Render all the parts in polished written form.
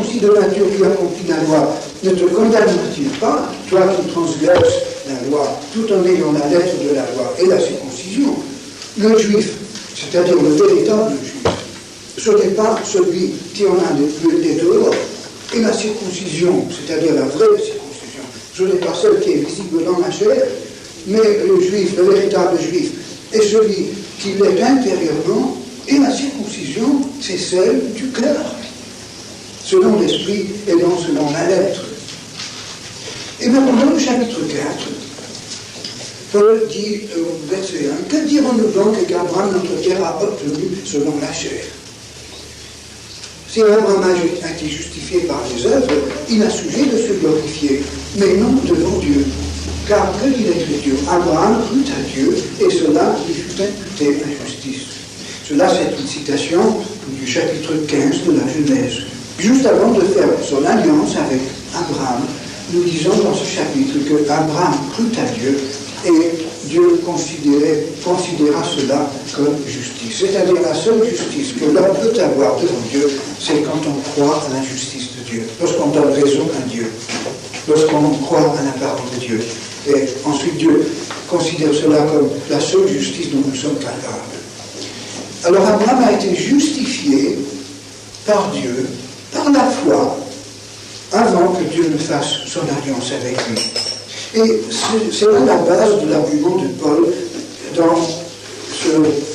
aussi de nature qui accomplit la loi, ne te condamne-t-il pas, toi qui transgresses la loi, tout en ayant la lettre de la loi et la circoncision? Le juif, c'est-à-dire le véritable juif, ce n'est pas celui qui en a les dehors. Et la circoncision, c'est-à-dire la vraie circoncision, ce n'est pas celle qui est visible dans la chair, mais le juif, le véritable juif, est celui qui l'est intérieurement, et la circoncision, c'est celle du cœur, selon l'esprit et non selon la lettre. Et maintenant, dans le chapitre 4, Paul dit au verset 1, que dirons-nous donc qu'Abraham, notre père, a obtenu selon la chair? Si Abraham a été justifié par les œuvres, il a sujet de se glorifier, mais non devant Dieu. Car que dit l'Écriture? Abraham crut à Dieu, et cela lui fut imputé à justice. Cela, c'est une citation du chapitre 15 de la Genèse. Juste avant de faire son alliance avec Abraham, nous disons dans ce chapitre que Abraham crut à Dieu, et Dieu considéra cela comme justice. C'est-à-dire la seule justice que l'homme peut avoir devant Dieu, c'est quand on croit à la justice de Dieu, lorsqu'on donne raison à Dieu, lorsqu'on croit à la parole de Dieu. Et ensuite Dieu considère cela comme la seule justice dont nous sommes capables. Alors Abraham a été justifié par Dieu, par la foi, avant que Dieu ne fasse son alliance avec lui. Et c'est là la base de l'argument de Paul dans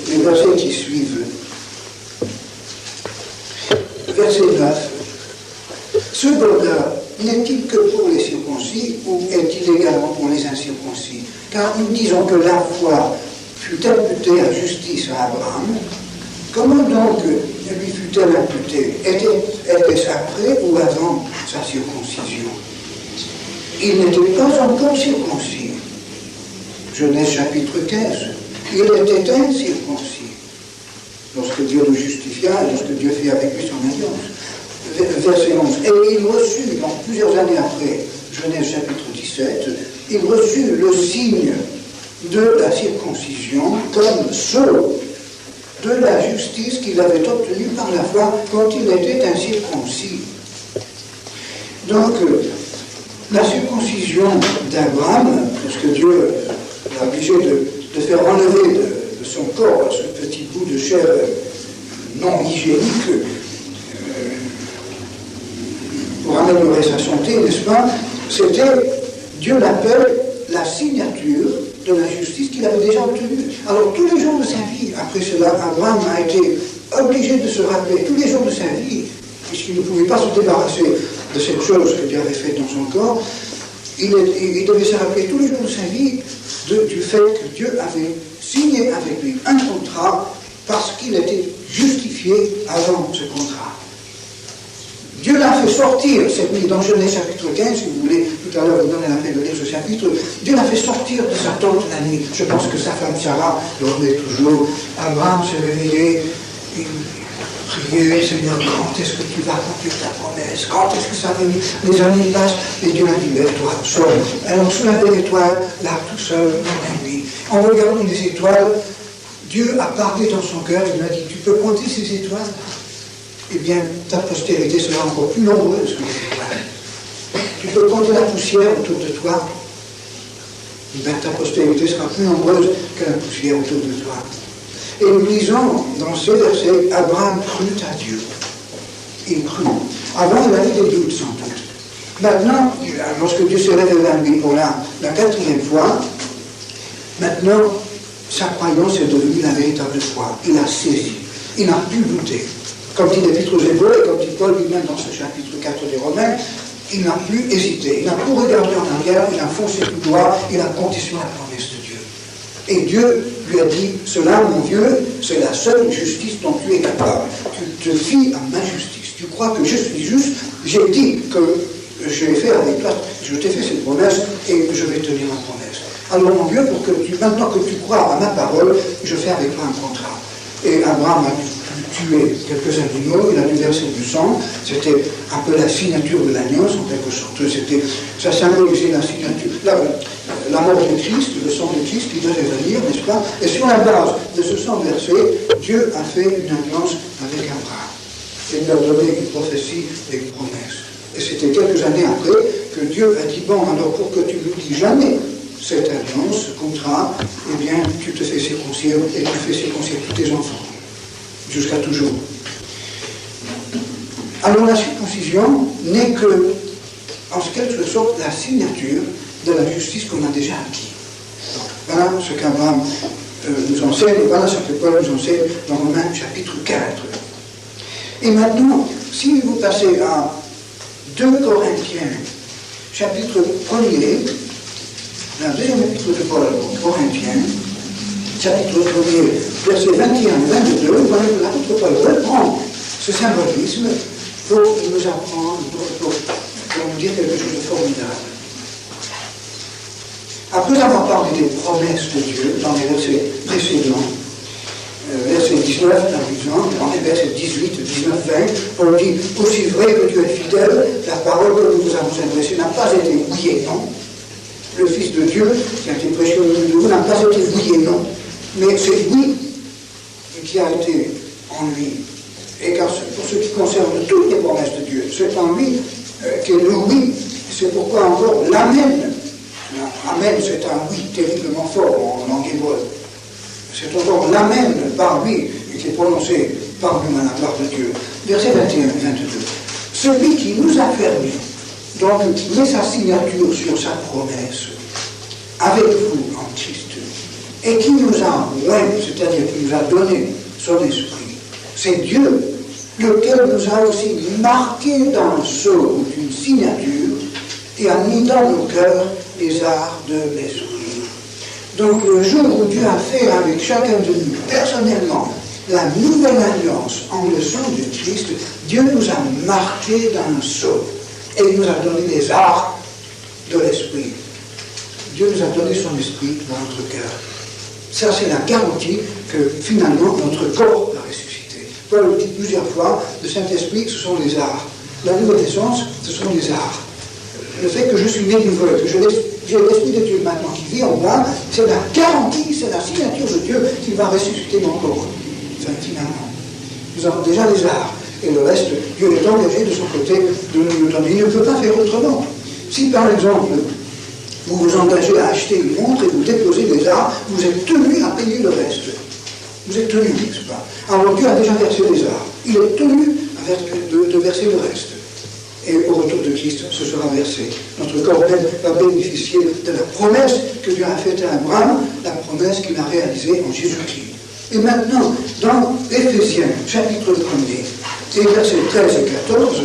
les versets qui suivent. Verset 9. Ce bonheur n'est-il que pour les circoncis ou est-il également pour les incirconcis? Car nous disons que la foi fut imputée à justice à Abraham. Comment donc lui fut-elle imputée? Était-ce après ou avant sa circoncision? Il n'était pas encore circoncis. Genèse chapitre 15. Il était incirconcis lorsque Dieu le justifia et lorsque Dieu fit avec lui son alliance. Verset 11. Et il reçut, donc plusieurs années après, Genèse chapitre 17, il reçut le signe de la circoncision comme sceau de la justice qu'il avait obtenue par la foi quand il était incirconcis. Donc, la circoncision d'Abraham, parce que Dieu l'a obligé de faire enlever de son corps ce petit bout de chair non hygiénique pour améliorer sa santé, n'est-ce pas? C'était, Dieu l'appelle la signature de la justice qu'il avait déjà obtenue. Alors tous les jours de sa vie, après cela, Abraham a été obligé de se rappeler tous les jours de sa vie, puisqu'il ne pouvait pas se débarrasser de cette chose que Dieu avait faite dans son corps, il devait se rappeler tous les jours de sa vie du fait que Dieu avait signé avec lui un contrat parce qu'il était justifié avant ce contrat. Dieu l'a fait sortir cette nuit dans Genèse chapitre 15, si vous voulez, tout à l'heure vous donnez la peine de lire ce chapitre. Dieu l'a fait sortir de sa tente la nuit. Je pense que sa femme Sarah dormait toujours. Abraham s'est réveillé, il priait, Seigneur, quand est-ce que tu vas accomplir ta promesse? Quand est-ce que ça va venir? Les années passent, et Dieu a dit, lève-toi, sors. Alors sous la belle étoile, là tout seul, dans la nuit, en regardant les étoiles, Dieu a parlé dans son cœur, il lui a dit, tu peux compter ces étoiles? Eh bien, ta postérité sera encore plus nombreuse que les étoiles. Tu peux compter la poussière autour de toi. Eh bien, ta postérité sera plus nombreuse que la poussière autour de toi. Et nous lisons dans ce verset, Abraham crut à Dieu. Il crut. Avant, il avait des doutes, sans doute. Maintenant, lorsque Dieu s'est révélé à lui pour la quatrième fois, maintenant, sa croyance est devenue la véritable foi. Il a saisi. Il n'a plus douté. Comme dit l'Épître aux Hébreux, et comme dit Paul lui-même dans ce chapitre 4 des Romains, il n'a plus hésité, il n'a plus regardé en arrière, il a foncé tout droit, il a compté sur la promesse de Dieu. Et Dieu lui a dit, cela, mon vieux, c'est la seule justice dont tu es capable. Tu te fies à ma justice. Tu crois que je suis juste, j'ai dit que je l'ai fait avec toi, je t'ai fait cette promesse et je vais tenir ma promesse. Alors mon vieux, maintenant que tu crois à ma parole, je fais avec toi un contrat. Et Abraham a dû tuer quelques animaux, il a dû verser du sang, c'était un peu la signature de l'alliance en quelque sorte, ça symbolisait la signature, la mort de Christ, le sang de Christ qui devait venir, n'est-ce pas? Et sur la base de ce sang versé, Dieu a fait une alliance avec Abraham. Et il lui a donné une prophétie et une promesse. Et c'était quelques années après que Dieu a dit, bon, alors pour que tu n'oublies jamais cette alliance, ce contrat, eh bien, tu te fais circoncire et tu fais circoncire tous tes enfants, jusqu'à toujours. Alors la circoncision n'est que, en quelque sorte, la signature de la justice qu'on a déjà acquis. Voilà ce qu'Abraham nous enseigne, et voilà ce que Paul nous enseigne dans Romains chapitre 4. Et maintenant, si vous passez à 2 Corinthiens, chapitre 1er, la deuxième épître de Paul aux Corinthiens, chapitre 1er, versets 21 et 22, voilà que l'apôtre Paul reprend ce symbolisme pour nous apprendre, pour nous dire quelque chose de formidable. Après avoir parlé des promesses de Dieu dans les versets précédents, verset 19 par exemple, dans les versets 18, 19, 20, on dit « Aussi vrai que Dieu est fidèle, la parole que nous vous avons adressée n'a pas été oui et non. Le Fils de Dieu, qui a été prêché au milieu de vous, n'a pas été oui et non. Mais c'est oui qui a été en lui. Et car pour ce qui concerne toutes les promesses de Dieu, c'est en lui qu'est le oui. C'est pourquoi encore l'amen. Amen, c'est un oui terriblement fort en langue hébreu. C'est encore l'amen par lui qui est prononcé par lui à la part de Dieu. Verset 21 et 22. Celui qui nous a permis, donc qui met sa signature sur sa promesse, avec vous en Christ, et qui nous a oint, c'est-à-dire qui nous a donné son esprit, c'est Dieu, lequel nous a aussi marqué d'un sceau ou d'une signature et a mis dans nos cœurs les arts de l'esprit. Donc le jour où Dieu a fait avec chacun de nous personnellement la nouvelle alliance en le sang de Christ, Dieu nous a marqué d'un sceau et il nous a donné les arts de l'esprit. Dieu nous a donné son esprit dans notre cœur. Ça, c'est la garantie que finalement notre corps va ressusciter. Paul le dit plusieurs fois, le Saint-Esprit, ce sont les arts. La nouvelle naissance, ce sont les arts. Le fait que je suis né d'une veuve, que j'ai l'Esprit de Dieu maintenant qui vit en moi, c'est la garantie, c'est la signature de Dieu qui va ressusciter mon corps. Enfin, finalement. Nous avons déjà les arts. Et le reste, Dieu est engagé de son côté de nous le donner. Il ne peut pas faire autrement. Si par exemple, vous vous engagez à acheter une montre et vous déposez les arts, vous êtes tenu à payer le reste. Vous êtes tenu, n'est-ce pas? Alors Dieu a déjà versé les arts. Il est tenu de verser le reste. Et au retour de Christ, ce sera versé. Notre corps va bénéficier de la promesse que Dieu a faite à Abraham, la promesse qu'il a réalisée en Jésus-Christ. Et maintenant, dans Éphésiens, chapitre 1er, et versets 13 et 14,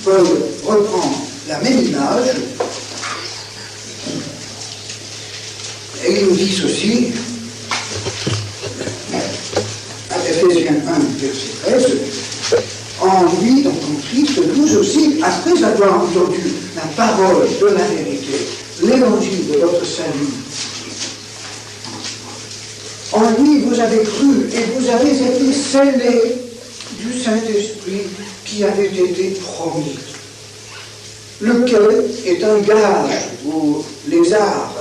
Paul reprend la même image, et il nous dit ceci, à Éphésiens 1, verset 13, en lui, donc en Christ, vous aussi, après avoir entendu la parole de la vérité, l'évangile de votre salut, en lui vous avez cru et vous avez été scellés du Saint-Esprit qui avait été promis, lequel est un gage pour les arts,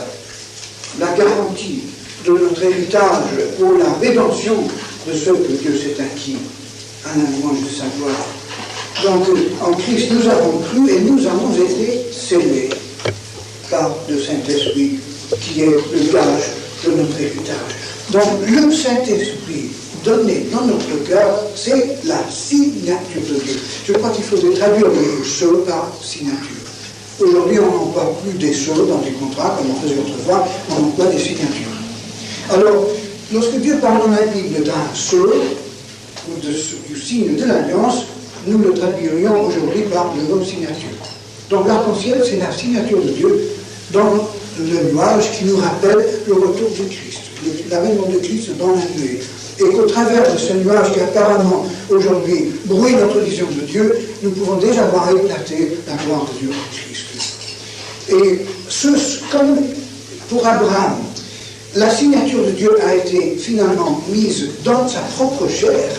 la garantie de notre héritage pour la rédemption de ceux que Dieu s'est acquis. À la louange de sa gloire. Donc, en Christ, nous avons cru et nous avons été scellés par le Saint-Esprit, qui est le gage de notre héritage. Donc, le Saint-Esprit donné dans notre cœur, c'est la signature de Dieu. Je crois qu'il faudrait traduire le sceau par signature. Aujourd'hui, on n'emploie plus des sceaux dans des contrats, comme on faisait autrefois, on emploie des signatures. Alors, lorsque Dieu parle dans la Bible d'un sceau, ou du signe de l'alliance, nous le traduirions aujourd'hui par le mot signature. Donc l'arc-en-ciel, c'est la signature de Dieu dans le nuage qui nous rappelle le retour de Christ, l'avènement de Christ dans la nuée. Et qu'au travers de ce nuage qui apparemment aujourd'hui brouille notre vision de Dieu, nous pouvons déjà voir éclater la gloire de Dieu en Christ. Et comme pour Abraham, la signature de Dieu a été finalement mise dans sa propre chair.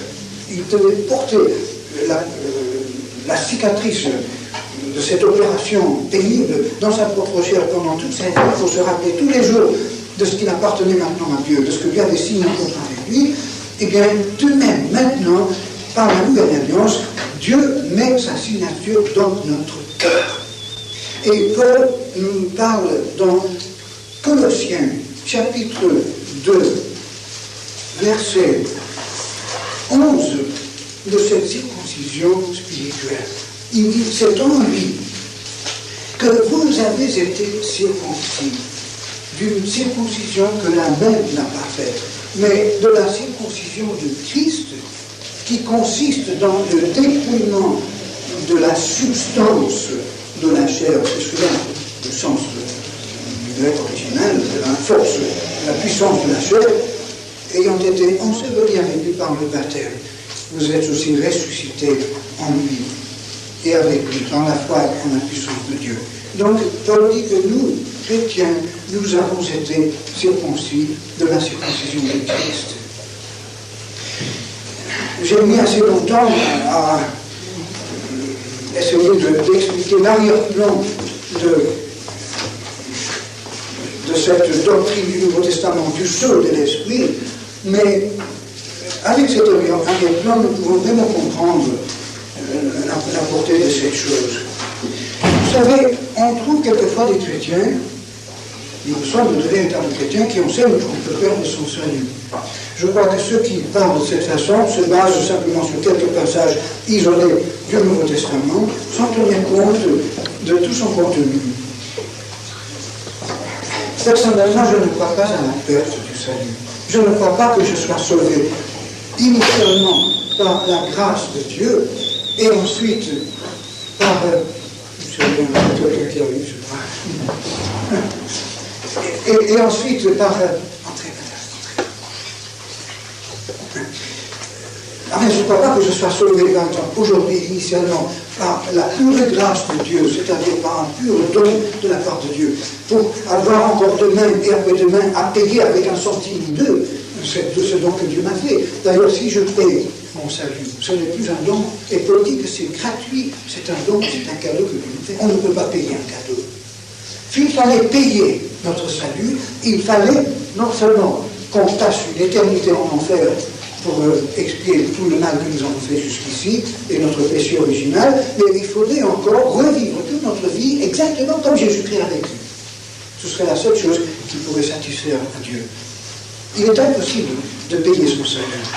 Il devait porter la cicatrice de cette opération pénible dans sa propre chair pendant toute sa vie, pour se rappeler tous les jours de ce qu'il appartenait maintenant à Dieu, de ce que Dieu avait signé avec lui. Et bien, de même, maintenant, par la nouvelle alliance, Dieu met sa signature dans notre cœur. Et Paul nous parle dans Colossiens, chapitre 2, verset 11, de cette circoncision spirituelle. Il dit, c'est en lui que vous avez été circoncis, d'une circoncision que la main n'a pas faite, mais de la circoncision de Christ, qui consiste dans le dépouillement de la substance de la chair. C'est souvent le sens du grec original, de la force, de la puissance de la chair, ayant été ensevelis avec lui par le baptême. Vous êtes aussi ressuscités en lui et avec lui, dans la foi et en la puissance de Dieu. Donc, Paul dit que nous, chrétiens, nous avons été circoncis de la circoncision de Christ. J'ai mis assez longtemps à essayer d'expliquer l'arrière-plan de cette doctrine du Nouveau Testament, du sceau de l'Esprit, mais avec cet arrière-plan, nous pouvons vraiment comprendre la portée de cette chose. Vous savez, on trouve quelquefois des chrétiens, il me semble de véritables chrétiens, qui enseignent qu'on peut perdre son salut. Je crois que ceux qui parlent de cette façon se basent simplement sur quelques passages isolés du Nouveau Testament, sans tenir compte de tout son contenu. Personnellement, je ne crois pas à la perte du salut. Je ne crois pas que je sois sauvé initialement par la grâce de Dieu et ensuite par... Et ensuite par... Enfin, je ne crois pas que je sois sauvé, par exemple, aujourd'hui, initialement, par la pure grâce de Dieu, c'est-à-dire par un pur don de la part de Dieu, pour avoir encore demain et après-demain à payer avec un centime de ce don que Dieu m'a fait. D'ailleurs, si je paye mon salut, ce n'est plus un don, et Paul dit que c'est gratuit, c'est un don, c'est un cadeau que Dieu nous fait. On ne peut pas payer un cadeau. S'il fallait payer notre salut, il fallait non seulement qu'on passe une éternité en enfer pour expier tout le mal que nous avons fait jusqu'ici et notre péché original, mais il faudrait encore revivre toute notre vie exactement comme Jésus-Christ a vécu. Ce serait la seule chose qui pourrait satisfaire à Dieu. Il est impossible de payer son salut.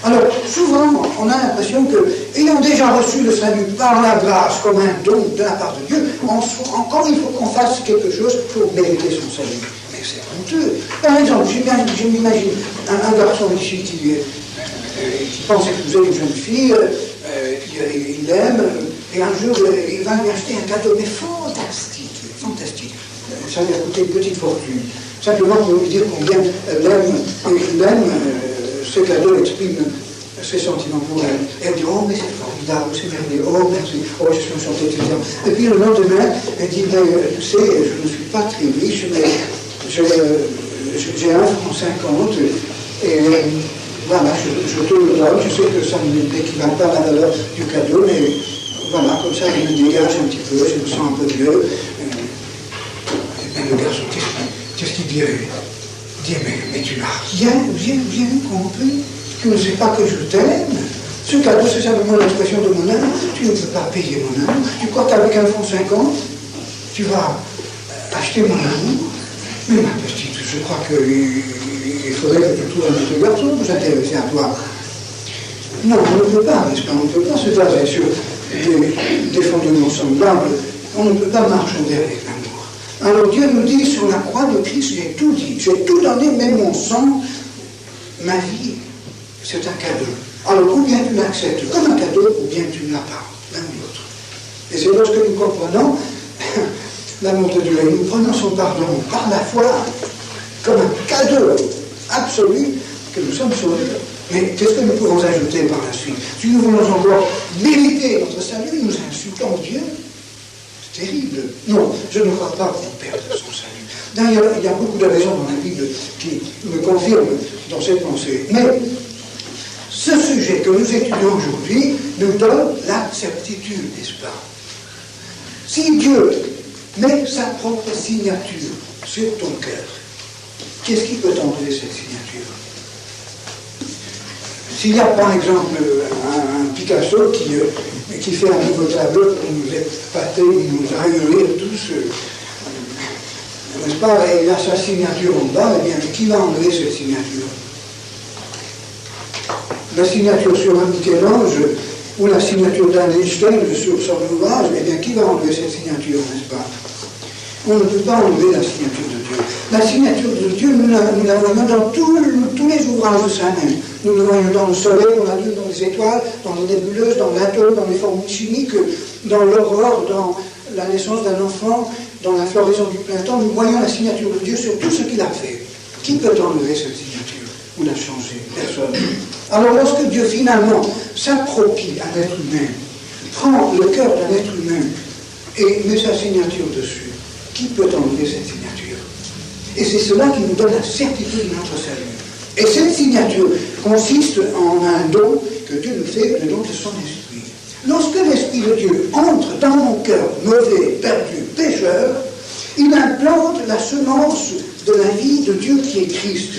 Alors, souvent, on a l'impression que, ayant déjà reçu le salut par la grâce comme un don de la part de Dieu, encore il faut qu'on fasse quelque chose pour mériter son salut. Mais c'est honteux. Par exemple, je m'imagine un garçon ici qui pense épouser une jeune fille, il l'aime, et un jour il va lui acheter un cadeau, mais fantastique, fantastique. Ça lui a coûté une petite fortune. Simplement pour lui dire combien elle l'aime, et il l'aime, ce cadeau exprime ses sentiments pour elle. Elle dit, oh mais c'est formidable, c'est merveilleux, oh merci, oh je suis enchanté, etc. Et puis le lendemain, elle dit, mais tu sais, je ne suis pas très riche, mais j'ai 1,50 franc, et voilà, je te le donne, je sais que ça n'équivaut pas à la valeur du cadeau, mais voilà, comme ça, il me dégage un petit peu, je me sens un peu vieux. Et bien, le garçon, qu'est-ce qu'il dirait? Il dit, mais tu n'as rien compris. Tu ne sais pas que je t'aime. Ce cadeau, c'est simplement l'expression de mon amour. Tu ne peux pas payer mon amour. Tu crois qu'avec 1,50 franc, tu vas acheter mon amour? Mais ma petite, je crois qu'il faudrait que tu trouves un autre garçon pour s'intéresser à toi. Non, on ne peut pas, n'est-ce pas? On ne peut pas se baser sur des fondements semblables. On ne peut pas marchander avec l'amour. Alors Dieu nous dit, sur la croix de Christ, j'ai tout dit. J'ai tout donné, même mon sang, ma vie. C'est un cadeau. Alors, ou bien tu l'acceptes comme un cadeau, ou bien tu ne l'as pas, l'un ou l'autre. Et c'est lorsque nous comprenons l'amour de Dieu et nous prenons son pardon par la foi comme un cadeau absolu que nous sommes sauvés. Mais qu'est-ce que nous pouvons ajouter par la suite? Si nous voulons encore mériter notre salut, nous insultons Dieu. C'est terrible. Non, je ne crois pas qu'on perde son salut. D'ailleurs, il y a beaucoup de raisons dans la Bible qui me confirment dans cette pensée. Mais ce sujet que nous étudions aujourd'hui nous donne la certitude, n'est-ce pas? Si Dieu met sa propre signature sur ton cœur, qu'est-ce qui peut t'enlever cette signature? S'il y a par exemple un Picasso qui fait un nouveau tableau pour nous épater, nous ahurir tous, n'est-ce pas, et il a sa signature en bas, eh bien, qui va enlever cette signature? La signature sur un Michel-Ange ou la signature d'un Einstein sur son ouvrage, eh bien, qui va enlever cette signature, n'est-ce pas? On ne peut pas enlever la signature de Dieu. La signature de Dieu, nous la voyons dans tous les ouvrages de sa main. Nous la voyons dans le soleil, on la lit dans les étoiles, dans les nébuleuses, dans l'atome, dans les formules chimiques, dans l'aurore, dans la naissance d'un enfant, dans la floraison du printemps. Nous voyons la signature de Dieu sur tout ce qu'il a fait. Qui peut enlever cette signature ou la changer? Personne. Alors lorsque Dieu finalement s'approprie un être humain, prend le cœur d'un être humain et met sa signature dessus, qui peut enlever cette signature? Et c'est cela qui nous donne la certitude de notre salut. Et cette signature consiste en un don que Dieu nous fait, le don de son esprit. Lorsque l'Esprit de Dieu entre dans mon cœur mauvais, perdu, pécheur, il implante la semence de la vie de Dieu qui est Christ.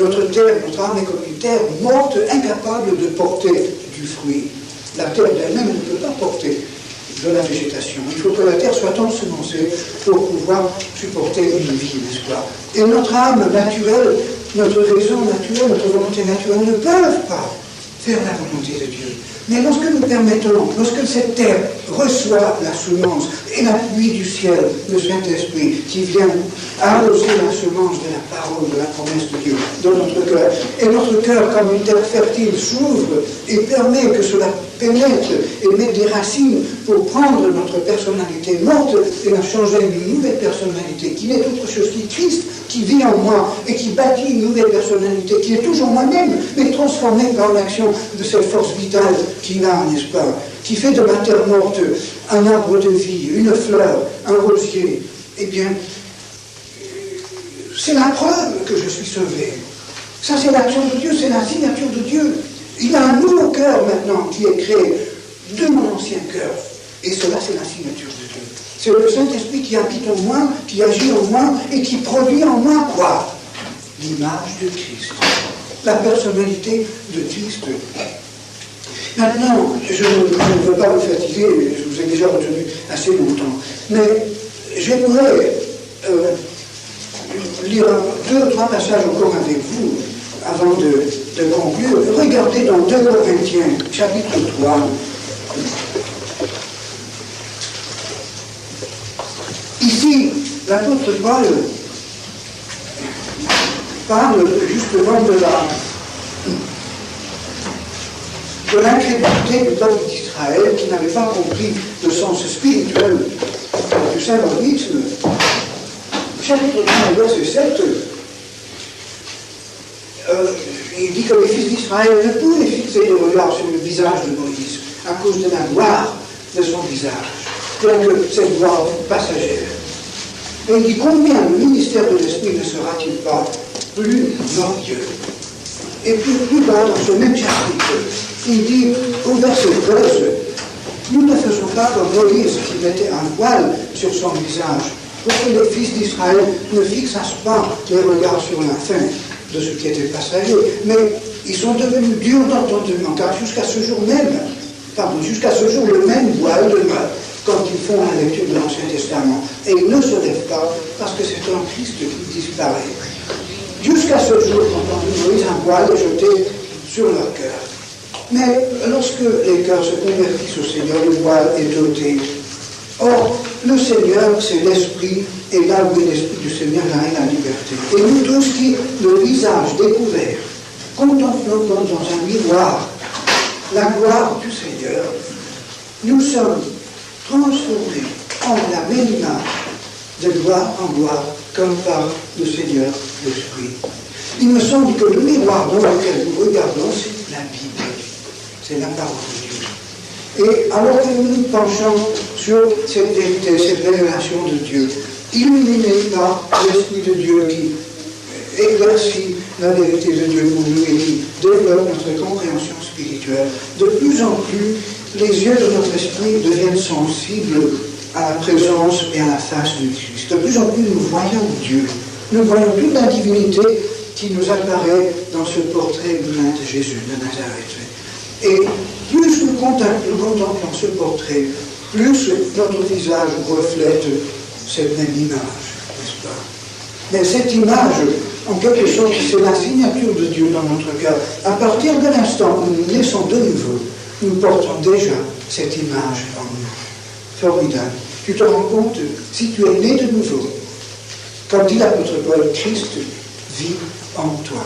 Notre terre, notre âme est comme une terre morte, incapable de porter du fruit. La terre d'elle-même ne peut pas porter de la végétation. Il faut que la terre soit ensemencée pour pouvoir supporter une vie, n'est-ce pas? Et notre âme naturelle, notre raison naturelle, notre volonté naturelle ne peuvent pas faire la volonté de Dieu. Mais lorsque nous permettons, lorsque cette terre reçoit la semence et la pluie du ciel, le Saint-Esprit, qui vient arroser la semence de la parole, de la promesse de Dieu dans notre cœur, et notre cœur, comme une terre fertile, s'ouvre et permet que cela pénètre et mette des racines pour prendre notre personnalité morte et la changer en une nouvelle personnalité qui n'est autre chose que Christ, qui vit en moi et qui bâtit une nouvelle personnalité qui est toujours moi-même, mais transformée par l'action de cette force vitale qu'il a, n'est-ce pas, qui fait de ma terre morte un arbre de vie, une fleur, un rosier. Eh bien, c'est la preuve que je suis sauvé. Ça, c'est l'action de Dieu, c'est la signature de Dieu. Il a un nouveau cœur maintenant qui est créé de mon ancien cœur. Et cela, c'est la signature de Dieu. C'est le Saint-Esprit qui habite en moi, qui agit en moi et qui produit en moi quoi? L'image de Christ. La personnalité de Christ. Maintenant, je ne veux pas vous fatiguer, je vous ai déjà retenu assez longtemps, mais j'aimerais lire 2 ou 3 passages encore avec vous avant de conclure. Regardez dans 2 Corinthiens, chapitre 3. Ici, l'apôtre Paul parle justement de l'incrédulité du peuple d'Israël qui n'avait pas compris le sens spirituel du symbolisme. Chapitre 3, verset 7, il dit que les fils d'Israël ne pouvaient fixer le regard sur le visage de Moïse à cause de la gloire de son visage, bien que cette gloire fût passagère. Et il dit combien le ministère de l'Esprit ne sera-t-il pas plus glorieux? Et puis plus bas dans ce même chapitre, il dit au verset 13, nous ne faisons pas comme Moïse qui mettait un voile sur son visage, pour que les fils d'Israël ne fixassent pas les regards sur la fin de ce qui était passager, mais ils sont devenus durs d'entendement, car jusqu'à ce jour, le même voile demeure quand ils font la lecture de l'Ancien Testament, et ils ne se lèvent pas parce que c'est un Christ qui disparaît. Jusqu'à ce jour, quand Moïse un voile est jeté sur leur cœur. Mais lorsque les cœurs se convertissent au Seigneur, le voile est ôté. Or, le Seigneur, c'est l'Esprit, et là où est l'Esprit du Seigneur, là est la liberté. Et nous tous qui, le visage découvert, contemplons comme dans un miroir la gloire du Seigneur, nous sommes transformés en la même image, de gloire en gloire, comme par le Seigneur l'Esprit. Il me semble que le miroir dans lequel nous regardons, c'est la Bible, c'est la parole de Dieu. Et alors que nous nous penchons sur cette vérité, cette révélation de Dieu, illuminée par l'Esprit de Dieu qui éclaircit la vérité de Dieu pour nous et qui développe notre compréhension spirituelle, de plus en plus, les yeux de notre esprit deviennent sensibles à la présence et à la face de Christ. De plus en plus, nous voyons Dieu. Nous voyons toute la divinité qui nous apparaît dans ce portrait humain de Jésus de Nazareth. Et plus nous contemplons ce portrait, plus notre visage reflète cette même image, n'est-ce pas? Mais cette image, en quelque sorte, c'est la signature de Dieu dans notre cœur. À partir de l'instant où nous naissons de nouveau, nous portons déjà cette image en nous. Formidable. Tu te rends compte, si tu es né de nouveau, comme dit l'apôtre Paul, Christ vit en toi.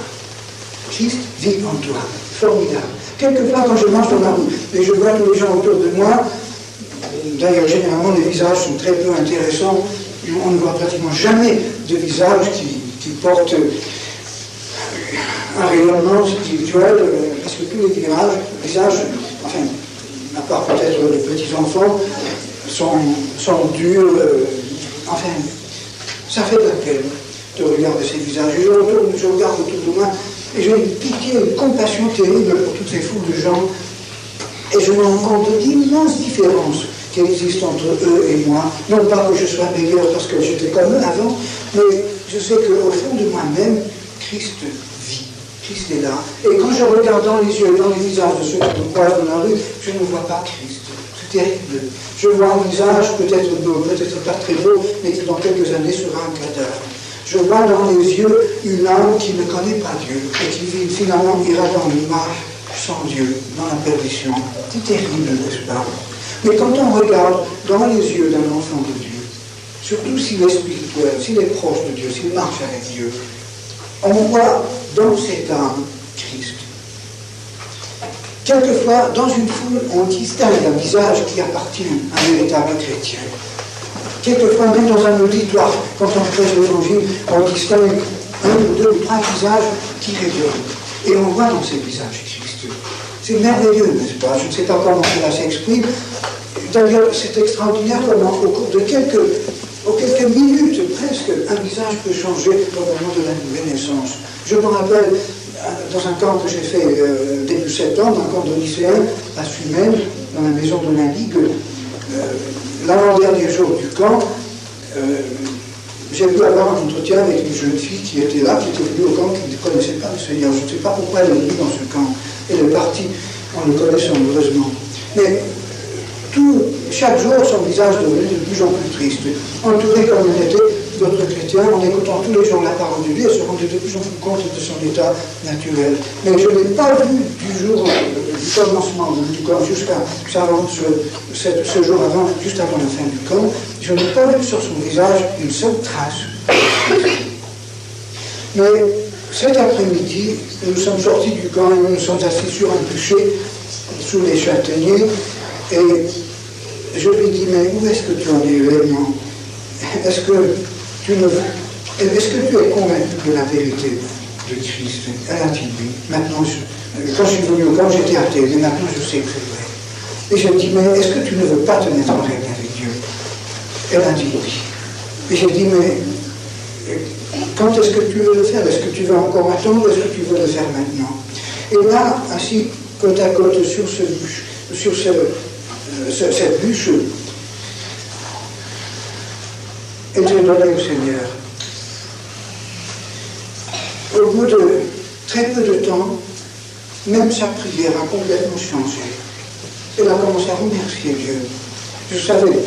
Christ vit en toi. Formidable. Quelquefois, quand je marche dans la rue, et je vois tous les gens autour de moi, d'ailleurs, généralement, les visages sont très peu intéressants. On ne voit pratiquement jamais de visage qui porte un rayonnement spirituel, parce que tous les visages, enfin, à part peut-être les petits-enfants, sont durs. Enfin, ça fait de la peine de regarder ces visages. Je regarde autour de moi et j'ai une pitié, une compassion terrible pour toutes ces foules de gens. Et je me rends compte d'immenses différences qui existent entre eux et moi. Non pas que je sois meilleur parce que j'étais comme eux avant, mais je sais qu'au fond de moi-même, Christ vit. Christ est là. Et quand je regarde dans les yeux, dans les visages de ceux qui me croisent dans la rue, je ne vois pas Christ. C'est terrible. Je vois un visage peut-être beau, peut-être pas très beau, mais qui dans quelques années sera un cadavre. Je vois dans les yeux une âme qui ne connaît pas Dieu et qui finalement ira dans l'image sans Dieu, dans la perdition. C'est terrible, n'est-ce pas? Mais quand on regarde dans les yeux d'un enfant de Dieu, surtout s'il est spirituel, s'il est proche de Dieu, s'il marche avec Dieu, on voit dans cette âme Christ. Quelquefois, dans une foule, on distingue un visage qui appartient à un véritable chrétien. Quelquefois, même dans un auditoire, quand on prêche l'évangile, on distingue un ou deux ou trois visages qui rayonnent. Et on voit dans ces visages Christ. C'est merveilleux, n'est-ce pas? Je ne sais pas comment cela s'exprime. D'ailleurs, c'est extraordinaire comment, au cours de quelques minutes presque, un visage peut changer au moment de la nouvelle naissance. Je me rappelle, dans un camp que j'ai fait début septembre, un camp de lycéens à Sumène, dans la maison de la Ligue, l'avant-dernier jour du camp, j'ai pu avoir un entretien avec une jeune fille qui était là, qui était venue au camp, qui ne connaissait pas le Seigneur. Je ne sais pas pourquoi elle est venue dans ce camp. Elle est partie en le connaissant, heureusement. Mais chaque jour, son visage devenait de plus en plus triste. Entouré comme il était d'autres chrétiens, en écoutant tous les jours la parole de Dieu, elle se rendait de plus en plus compte de son état naturel. Mais je ne l'ai pas vu du jour du commencement du camp jusqu'à ce jour avant, juste avant la fin du camp. Je n'ai pas vu sur son visage une seule trace. Mais cet après-midi, nous sommes sortis du camp et nous nous sommes assis sur un bûcher sous les châtaigniers. Et je lui dis, mais où est-ce que tu en es réellement? Est-ce que tu es convaincu de la vérité de Christ? Elle a dit oui. Maintenant, quand je suis venu au camp, j'étais athée, mais maintenant je sais que c'est vrai. Et je lui dis, mais est-ce que tu ne veux pas te mettre en règle avec Dieu? Elle a dit oui. Et j'ai dit, mais quand est-ce que tu veux le faire? Est-ce que tu veux encore attendre? Est-ce que tu veux le faire maintenant? Et là, assis côte à côte sur cette bûche, et j'ai donné au Seigneur. Au bout de très peu de temps, même sa prière a complètement changé. Elle a commencé à remercier Dieu. Je savais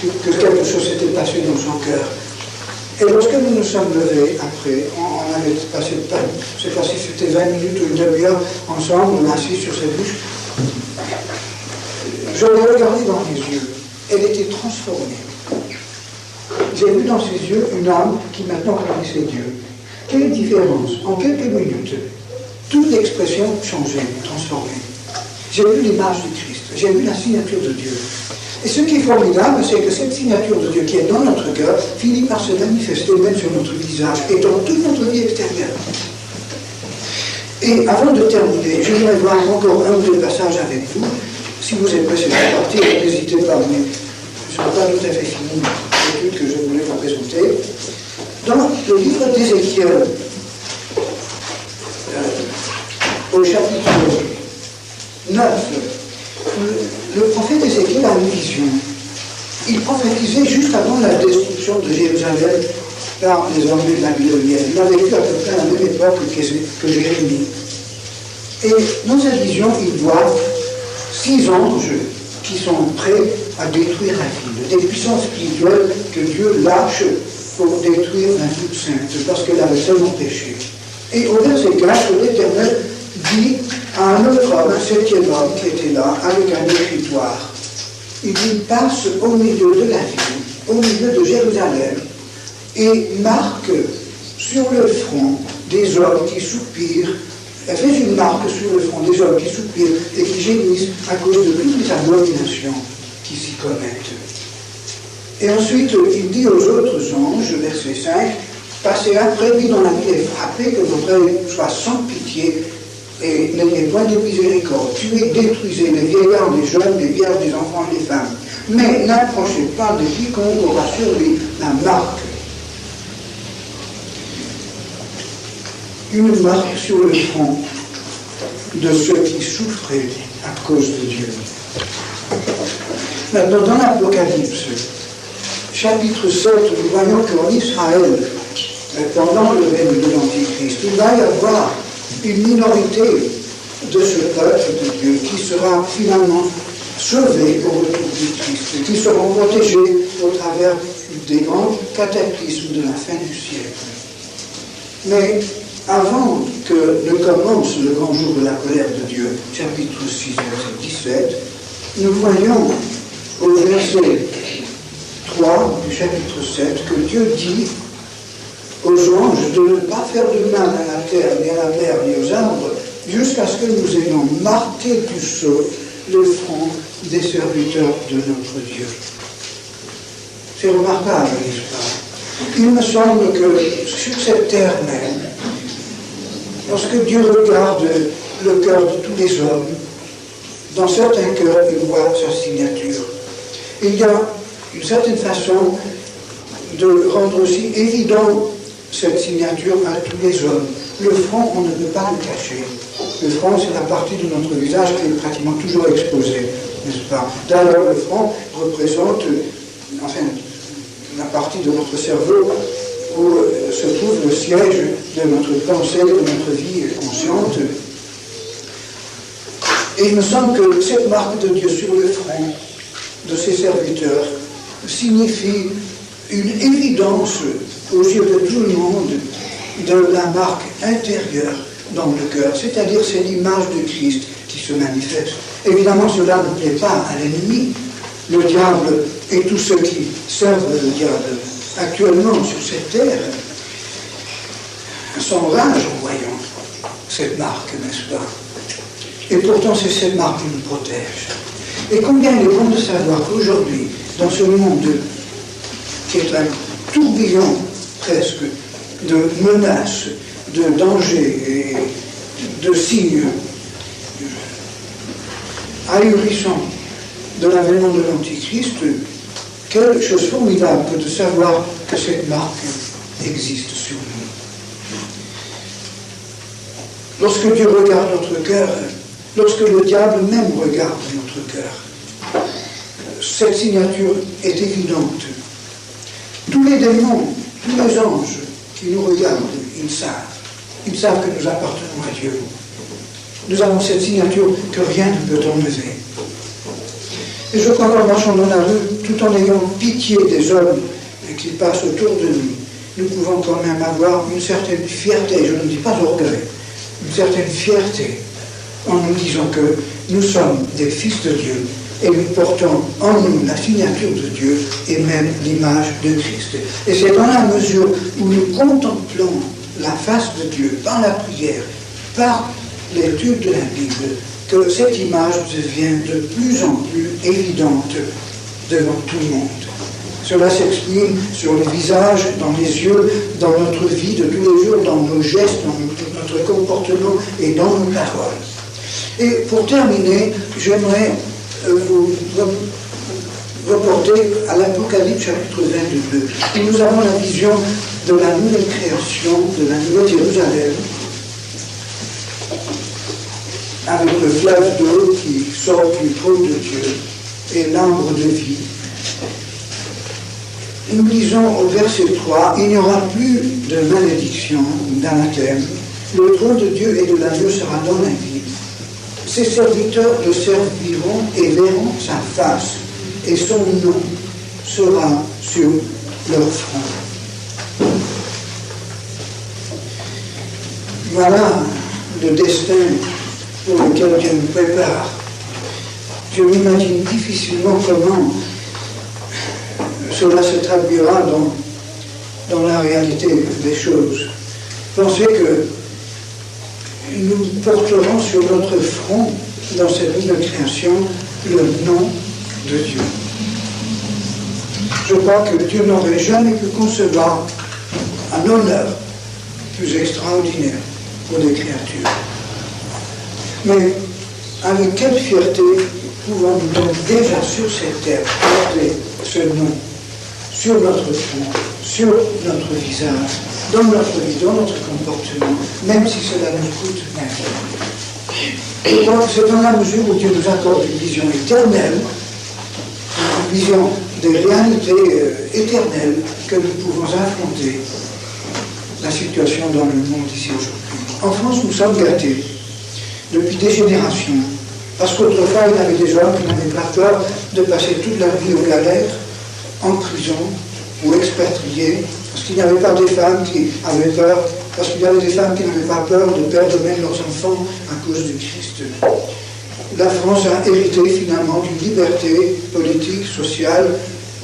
que quelque chose s'était passé dans son cœur. Et lorsque nous nous sommes levés après, on avait passé, je ne sais pas si c'était 20 minutes ou une demi-heure ensemble, on a assis sur cette bûche. Je l'ai regardée dans les yeux. Elle était transformée. J'ai vu dans ses yeux une âme qui maintenant connaissait Dieu. Quelle différence! En quelques minutes, toute l'expression changeait, transformée. J'ai vu l'image de Christ. J'ai vu la signature de Dieu. Et ce qui est formidable, c'est que cette signature de Dieu qui est dans notre cœur finit par se manifester même sur notre visage et dans toute notre vie extérieure. Et avant de terminer, je voudrais voir encore un ou deux passages avec vous. Si vous êtes pressé de partir, n'hésitez pas, mais je n'ai pas tout à fait fini l'étude que je voulais vous présenter. Dans le livre d'Ézéchiel, au chapitre 9, le prophète Ézéchiel a une vision. Il prophétisait juste avant la destruction de Jérusalem par les armées babyloniennes. Il a vécu à peu près à la même époque que Jérémie. Et dans cette vision, il voit 6 anges qui sont prêts à détruire la ville, des puissances spirituelles que Dieu lâche pour détruire la ville sainte, parce qu'elle avait tellement péché. Et au verset 4, l'Éternel dit à un autre homme, un 7e homme qui était là, avec un écritoire, il dit, passe au milieu de la ville, au milieu de Jérusalem, et marque sur le front des hommes qui soupirent, elle fait une marque sur le front des hommes qui soupirent et qui gémissent à cause de toutes les abominations qui s'y commettent. Et ensuite, il dit aux autres anges, verset 5, passez après lui dans la ville et frappez, que votre œil soit sans pitié et n'ayez point de miséricorde. Tuez, détruisez les vieillards, les jeunes, les vierges, les enfants, les femmes. Mais n'approchez pas de quiconque aura sur lui la marque. Une marque sur le front de ceux qui souffraient à cause de Dieu. Maintenant, dans l'Apocalypse, chapitre 7, nous voyons qu'en Israël, pendant le règne de l'Antichrist, il va y avoir une minorité de ce peuple de Dieu qui sera finalement sauvé au retour du Christ, qui seront protégés au travers des grands cataclysmes de la fin du siècle. Mais avant que ne commence le grand jour de la colère de Dieu, chapitre 6, verset 17, nous voyons au verset 3 du chapitre 7 que Dieu dit aux anges de ne pas faire de mal à la terre, ni à la mer, ni aux arbres, jusqu'à ce que nous ayons marqué du sceau le front des serviteurs de notre Dieu. C'est remarquable, n'est-ce pas? Il me semble que sur cette terre même, lorsque Dieu regarde le cœur de tous les hommes, dans certains cœurs, il voit sa signature. Il y a une certaine façon de rendre aussi évident cette signature à tous les hommes. Le front, on ne peut pas le cacher. Le front, c'est la partie de notre visage qui est pratiquement toujours exposée, n'est-ce pas? D'ailleurs, le front représente, la partie de notre cerveau où se trouve le siège de notre pensée, de notre vie consciente. Et il me semble que cette marque de Dieu sur le front de ses serviteurs signifie une évidence aux yeux de tout le monde de la marque intérieure dans le cœur, c'est-à-dire c'est l'image de Christ qui se manifeste. Évidemment, cela ne plaît pas à l'ennemi, le diable et tous ceux qui servent le diable actuellement sur cette terre s'enragent en voyant cette marque, n'est-ce pas? Et pourtant, c'est cette marque qui nous protège. Et combien il est bon de savoir qu'aujourd'hui, dans ce monde qui est un tourbillon presque de menaces, de dangers et de signes ahurissants de l'avènement de l'Antichrist, quelle chose formidable que de savoir que cette marque existe sur nous. Lorsque Dieu regarde notre cœur, lorsque le diable même regarde notre cœur, cette signature est évidente. Tous les démons, tous les anges qui nous regardent, ils savent que nous appartenons à Dieu. Nous avons cette signature que rien ne peut enlever. Et je crois qu'en marchant dans la rue, tout en ayant pitié des hommes qui passent autour de nous, nous pouvons quand même avoir une certaine fierté, je ne dis pas orgueil, une certaine fierté en nous disant que nous sommes des fils de Dieu et nous portons en nous la signature de Dieu et même l'image de Christ. Et c'est dans la mesure où nous contemplons la face de Dieu par la prière, par l'étude de la Bible, que cette image devient de plus en plus évidente devant tout le monde. Cela s'exprime sur le visage, dans les yeux, dans notre vie de tous les jours, dans nos gestes, dans notre comportement et dans nos paroles. Et pour terminer, j'aimerais vous reporter à l'Apocalypse chapitre 22, où nous avons la vision de la nouvelle création, de la nouvelle Jérusalem, avec le fleuve d'eau qui sort du trône de Dieu et l'arbre de vie. nous lisons au verset 3, « Il n'y aura plus de malédiction, d'anathème. Le trône de Dieu et de l'agneau sera dans la vie. Ses serviteurs le serviront et verront sa face, et son nom sera sur leur front. » Voilà le destin pour lequel Dieu nous prépare. Je m'imagine difficilement comment cela se traduira dans la réalité des choses. Pensez que nous porterons sur notre front, dans cette nouvelle création, le nom de Dieu. Je crois que Dieu n'aurait jamais pu concevoir un honneur plus extraordinaire pour des créatures. Mais avec quelle fierté pouvons-nous donc déjà sur cette terre porter ce nom sur notre front, sur notre visage, dans notre vie, dans notre comportement, même si cela nous coûte même. Donc c'est dans la mesure où Dieu nous accorde une vision éternelle, une vision des réalités éternelles, que nous pouvons affronter la situation dans le monde ici aujourd'hui. En France, nous sommes gâtés depuis des générations, parce qu'autrefois, il y avait des gens qui n'avaient pas peur de passer toute leur vie aux galères, en prison ou expatriés, parce qu'il n'y avait pas des femmes qui avaient peur, parce qu'il y avait des femmes qui n'avaient pas peur de perdre même leurs enfants à cause du Christ. La France a hérité finalement d'une liberté politique, sociale,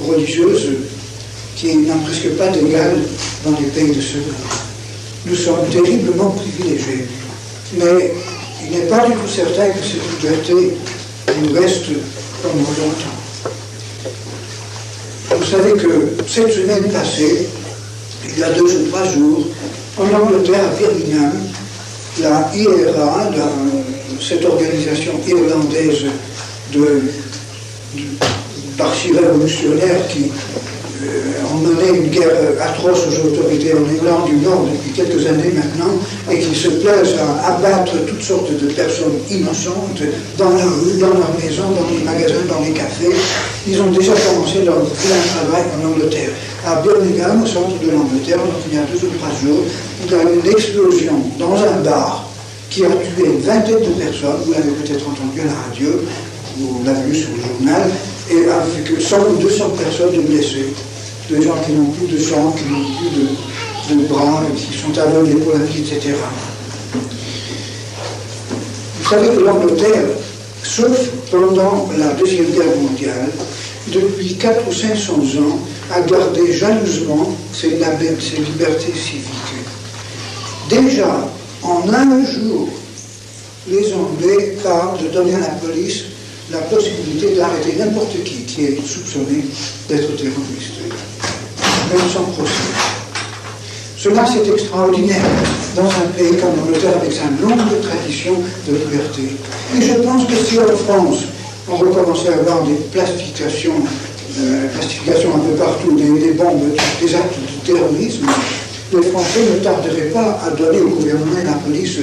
religieuse, qui n'a presque pas d'égal dans les pays de ce monde. Nous sommes terriblement privilégiés, mais il n'est pas du tout certain que cette liberté nous reste pendant longtemps. Vous savez que cette semaine passée, il y a 2 ou 3 jours, en Angleterre, à Birmingham, la IRA, cette organisation irlandaise d'archi-révolutionnaires qui ont mené une guerre atroce aux autorités en Irlande du Nord depuis quelques années maintenant, et qui se plaisent à abattre toutes sortes de personnes innocentes dans la rue, dans leurs maisons, dans les magasins, dans les cafés. Ils ont déjà commencé leur plein travail en Angleterre. À Birmingham, au centre de l'Angleterre, donc il y a 2 ou 3 jours, il y a eu une explosion dans un bar qui a tué une vingtaine de personnes. Vous l'avez peut-être entendu à la radio, ou l'avez vu sur le journal, et avec 100 ou 200 personnes de blessés. Des gens qui n'ont plus de sang, qui n'ont plus de bras, qui sont aveugles pour la vie, etc. Vous savez que l'Angleterre, sauf pendant la Deuxième Guerre mondiale, depuis 400 ou 500 ans, a gardé jalousement ses libertés civiques. Déjà, en un jour, les Anglais parlent de donner à la police la possibilité d'arrêter n'importe qui est soupçonné d'être terroriste, même sans procès. Cela, c'est extraordinaire dans un pays comme l'Angleterre, avec sa longue tradition de liberté. Et je pense que si en France, on recommençait à avoir des plastifications un peu partout, des bombes, des actes de terrorisme, les Français ne tarderaient pas à donner au gouvernement et à la police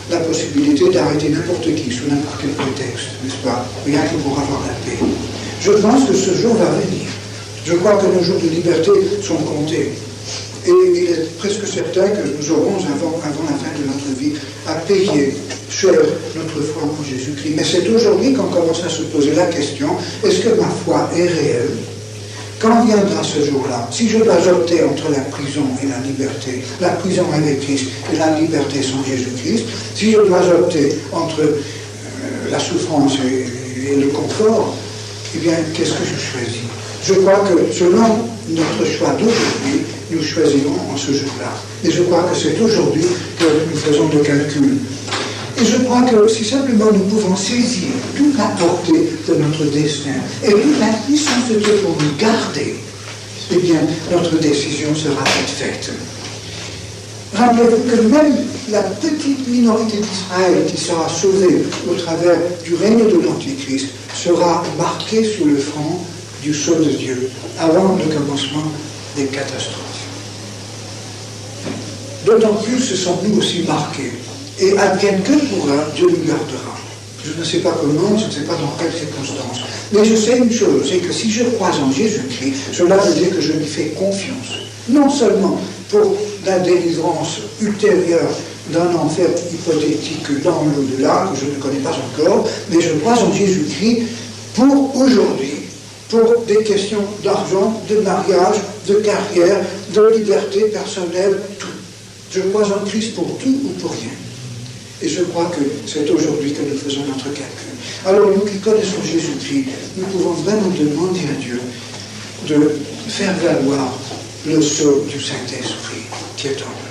la possibilité d'arrêter n'importe qui, sous n'importe quel prétexte, n'est-ce pas? Rien que pour avoir la paix. Je pense que ce jour va venir. Je crois que nos jours de liberté sont comptés. Et il est presque certain que nous aurons, avant la fin de notre vie, à payer cher notre foi en Jésus-Christ. Mais c'est aujourd'hui qu'on commence à se poser la question, est-ce que ma foi est réelle? Quand viendra ce jour-là, si je dois opter entre la prison et la liberté, la prison avec Christ et la liberté sans Jésus-Christ, si je dois opter entre la souffrance et le confort, eh bien, qu'est-ce que je choisis? Je crois que selon notre choix d'aujourd'hui, nous choisirons en ce jour-là. Et je crois que c'est aujourd'hui que nous faisons le calcul. Et je crois que si simplement nous pouvons saisir toute la portée de notre destin et toute la puissance de Dieu pour nous garder, eh bien, notre décision sera faite. Rappelez-vous que même la petite minorité d'Israël qui sera sauvée au travers du règne de l'Antichrist sera marquée sur le front du sceau de Dieu avant le commencement des catastrophes. D'autant plus ce sont nous aussi marqués. Et advienne que pourra, Dieu nous gardera. Je ne sais pas comment, je ne sais pas dans quelles circonstances, Mais je sais une chose, c'est que si je crois en Jésus-Christ, cela veut dire que je lui fais confiance. Non seulement pour la délivrance ultérieure d'un enfer hypothétique dans l'au-delà, que je ne connais pas encore, mais je crois en Jésus-Christ pour aujourd'hui, pour des questions d'argent, de mariage, de carrière, de liberté personnelle, tout. Je crois en Christ pour tout ou pour rien. Et je crois que c'est aujourd'hui que nous faisons notre calcul. Alors nous qui connaissons Jésus-Christ, nous pouvons vraiment demander à Dieu de faire valoir le sceau du Saint-Esprit qui est en nous.